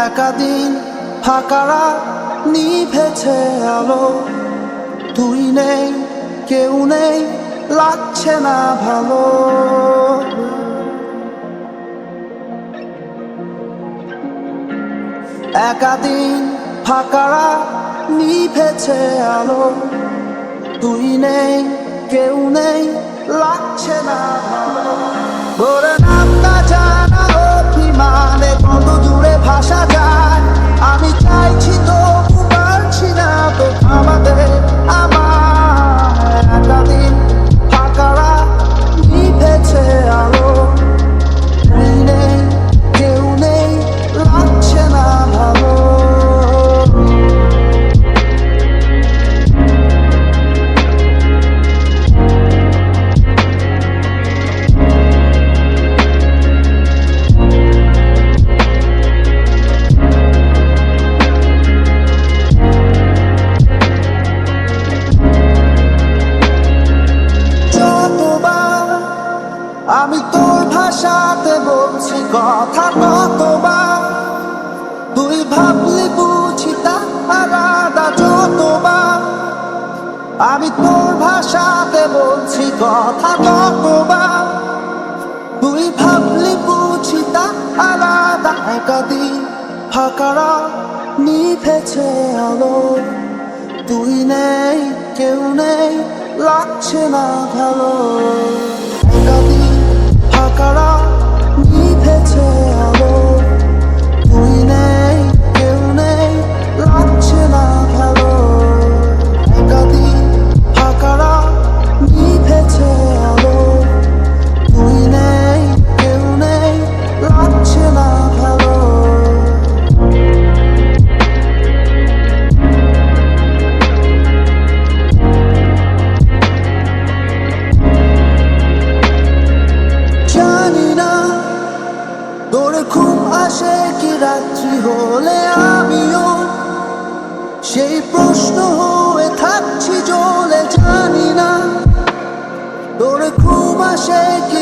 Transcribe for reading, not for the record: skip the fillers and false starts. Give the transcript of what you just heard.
একাদিন ফাঁকারা নিভেছে আলো, তুই নেই কেউ নেই লাগছে না ভালো। একাদিন ফাঁকারা নিভেছে আলো, তুই নেই কেউ নেই লাগছে না ভালো। তোর নামটা জানা অভিমানে কত দূরে ভাষা যায়, আমি চাইছি তবু পারছি না তো থামাতে আমার। একাদিন ফাঁকারা নিভেছে আলো, তুই নেই কেউ নেই লাগছে না ভালো। আমি তোর ভাষাতে বলছি কথা, কতবার তুই ভাবলি বুঝি তা আলাদা। যতবার আমি তোর ভাষাতে বলছি কথা, কতবার তুই ভাবলি বুঝি তা আলাদা। একাদিন ফাঁকারা নিভেছে আলো, তুই নেই কেউ নেই লাগছে না ভালো। একাদিন ফাঁকারা নিভেছে আলো, তুই নেই কেউ নেই লাগছে না ভালো। একাদিন ফাঁকারা নিভেছে আলো, তুই নেই কেউ নেই লাগছে না ভালো। তোর ঘুম আসে কি রাত্রি হলে, আমিও সেই প্রশ্ন হয়ে থাকছি জ্বলে। জানি না তোর ঘুম আসে কি